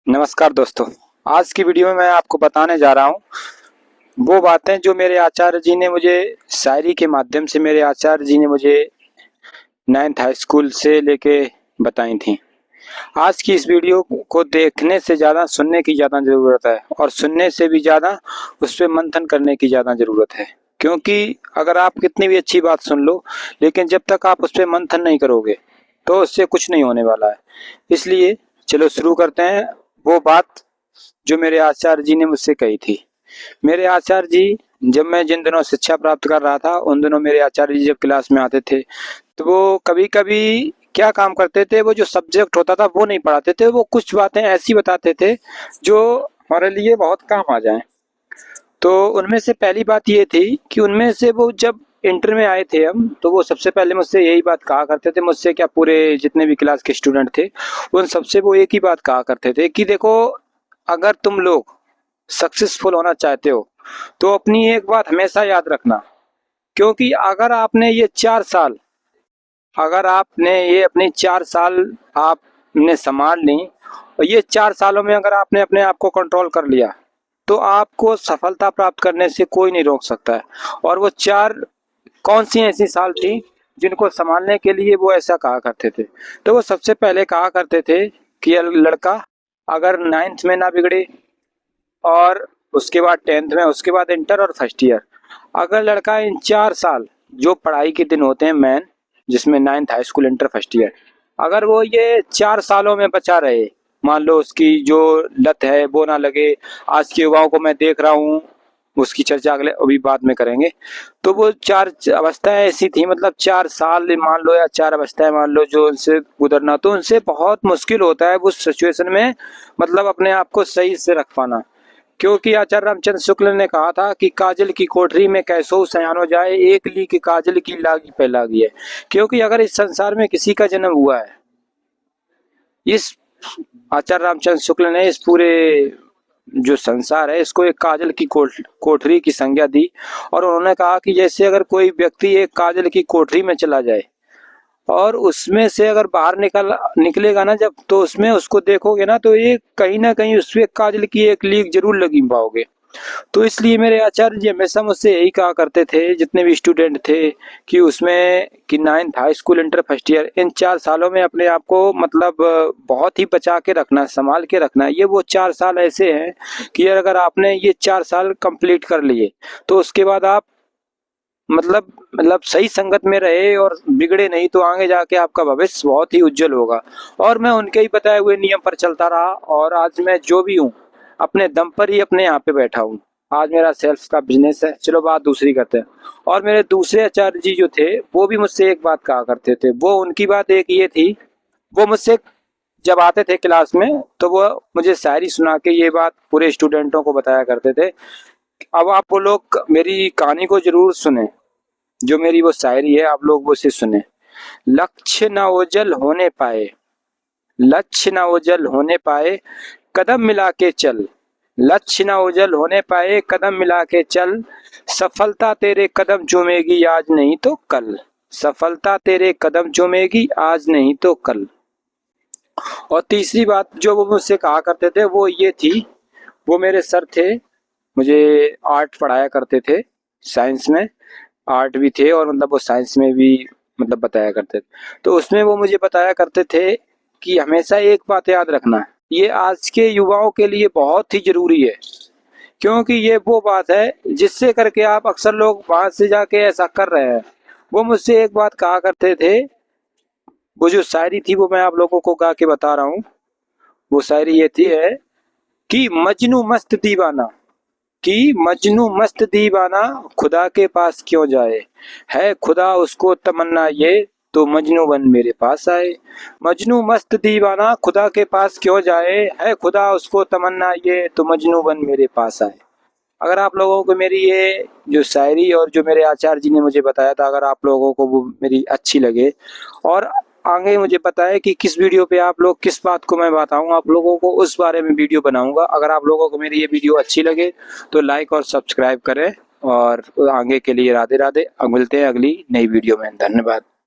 नमस्कार दोस्तों। आज की वीडियो में मैं आपको बताने जा रहा हूँ वो बातें जो मेरे आचार्य जी ने मुझे शायरी के माध्यम से मेरे आचार्य जी ने मुझे 9th हाई स्कूल से लेके बताई थी। आज की इस वीडियो को देखने से ज़्यादा सुनने की ज़्यादा ज़रूरत है और सुनने से भी ज़्यादा उस पे मंथन करने की ज़्यादा ज़रूरत है, क्योंकि अगर आप कितनी भी अच्छी बात सुन लो लेकिन जब तक आप उस पे मंथन नहीं करोगे तो उससे कुछ नहीं होने वाला है। इसलिए चलो शुरू करते हैं वो बात जो मेरे आचार्य जी ने मुझसे कही थी। मेरे आचार्य जी, जब मैं जिन दिनों शिक्षा प्राप्त कर रहा था उन दिनों मेरे आचार्य जी जब क्लास में आते थे तो वो कभी कभी क्या काम करते थे, वो जो सब्जेक्ट होता था वो नहीं पढ़ाते थे, वो कुछ बातें ऐसी बताते थे जो हमारे लिए बहुत काम आ जाएं। तो उनमें से पहली बात ये थी कि उनमें से वो जब इंटर में आए थे हम, तो वो सबसे पहले मुझसे यही बात कहा करते थे, मुझसे क्या पूरे जितने भी क्लास के स्टूडेंट थे उन सबसे वो एक ही बात कहा करते थे कि देखो, अगर तुम लोग सक्सेसफुल होना चाहते हो तो अपनी एक बात हमेशा याद रखना, क्योंकि अगर आपने ये अपनी 4 साल आपने संभाल ली और ये 4 सालों में अगर आपने अपने आप को कंट्रोल कर लिया तो आपको सफलता प्राप्त करने से कोई नहीं रोक सकता है। और वो 4 कौन सी ऐसी साल थी जिनको संभालने के लिए वो ऐसा कहा करते थे। तो वो सबसे पहले कहा करते थे कि ये लड़का अगर 9th में ना बिगड़े और उसके बाद 10th में, उसके बाद इंटर और फर्स्ट ईयर, अगर लड़का इन 4 साल जो पढ़ाई के दिन होते हैं मेन, जिसमें 9th high school inter first year, अगर वो ये 4 सालों में बचा रहे, मान लो उसकी जो लत है वो ना लगे। आज के युवाओं को मैं देख रहा हूँ, उसकी चर्चा अगले अभी बाद में करेंगे। तो वो 4 अवस्थाएं ऐसी थी, मतलब 4 साल मान लो या 4 अवस्थाएं मान लो जो उनसे गुजरना, तो उनसे बहुत मुश्किल होता है उस सिचुएशन में, मतलब अपने आप को सही से रख पाना। क्योंकि आचार्य रामचंद्र शुक्ल ने कहा था कि काजल की कोठरी में कैसो सयानो जाए, एक ली की काजल की लागी पे लागी है। क्योंकि अगर इस संसार में किसी का जन्म हुआ है, इस आचार्य रामचंद्र शुक्ल ने इस पूरे जो संसार है इसको एक काजल की कोठरी की संज्ञा दी। और उन्होंने कहा कि जैसे अगर कोई व्यक्ति एक काजल की कोठरी में चला जाए और उसमें से अगर बाहर निकलेगा ना जब, तो उसमें उसको देखोगे ना तो ये कहीं ना कहीं उसमें काजल की एक लीक जरूर लगी पाओगे। तो इसलिए मेरे आचार्य जी हमेशा मुझसे यही कहा करते थे जितने भी स्टूडेंट थे कि उसमें कि 9th high school inter first year, इन 4 सालों में अपने आप को मतलब बहुत ही बचा के रखना, संभाल के रखना। ये वो 4 साल ऐसे हैं कि अगर आपने ये 4 साल कंप्लीट कर लिए तो उसके बाद आप मतलब सही संगत में रहे और बिगड़े नहीं तो आगे जाके आपका भविष्य बहुत ही उज्जवल होगा। और मैं उनके ही बताए हुए नियम पर चलता रहा और आज मैं जो भी हूँ अपने दम पर ही अपने यहाँ पे बैठा हूँ। आज मेरा सेल्फ का बिजनेस है। चलो बात दूसरी करते हैं। और मेरे दूसरे आचार्य जी जो थे वो भी मुझसे एक बात कहा करते थे। वो उनकी बात एक ये थी, वो मुझसे जब आते थे क्लास में तो वो मुझे शायरी सुना के ये बात पूरे स्टूडेंटों को बताया करते थे। अब आप वो लोग मेरी कहानी को जरूर सुने, जो मेरी वो शायरी है आप लोग वो से सुने। लक्ष्य न ओझल होने पाए, लक्ष्य न ओझल होने पाए, कदम मिला के चल। लक्ष्य न ओझल होने पाए, कदम मिला के चल। सफलता तेरे कदम चूमेगी आज नहीं तो कल। सफलता तेरे कदम चूमेगी आज नहीं तो कल। और तीसरी बात जो वो मुझसे कहा करते थे वो ये थी, वो मेरे सर थे, मुझे आर्ट पढ़ाया करते थे, साइंस में आर्ट भी थे और मतलब वो साइंस में भी मतलब बताया करते थे। तो उसमें वो मुझे बताया करते थे कि हमेशा एक बात याद रखना, ये आज के युवाओं के लिए बहुत ही जरूरी है, क्योंकि ये वो बात है जिससे करके आप अक्सर लोग वहां से जाके ऐसा कर रहे हैं। वो मुझसे एक बात कहा करते थे, वो जो शायरी थी वो मैं आप लोगों को गा के बता रहा हूँ। वो शायरी ये थी है कि मजनू मस्त दीवाना, कि मजनू मस्त दीवाना खुदा के पास क्यों जाए, है खुदा उसको तमन्ना ये तो मजनू बन मेरे पास आए। मजनू मस्त दीवाना खुदा के पास क्यों जाए, है खुदा उसको तमन्ना ये तो मजनू बन मेरे पास आए। अगर आप लोगों को मेरी ये जो शायरी और जो मेरे आचार्य जी ने मुझे बताया था, अगर आप लोगों को वो मेरी अच्छी लगे और आगे मुझे पता है कि किस वीडियो पे आप लोग किस बात को मैं बताऊं, आप लोगों को उस बारे में वीडियो बनाऊंगा। अगर आप लोगों को मेरी ये वीडियो अच्छी लगे तो लाइक और सब्सक्राइब करें और आगे के लिए राधे राधे। अब मिलते हैं अगली नई वीडियो में। धन्यवाद।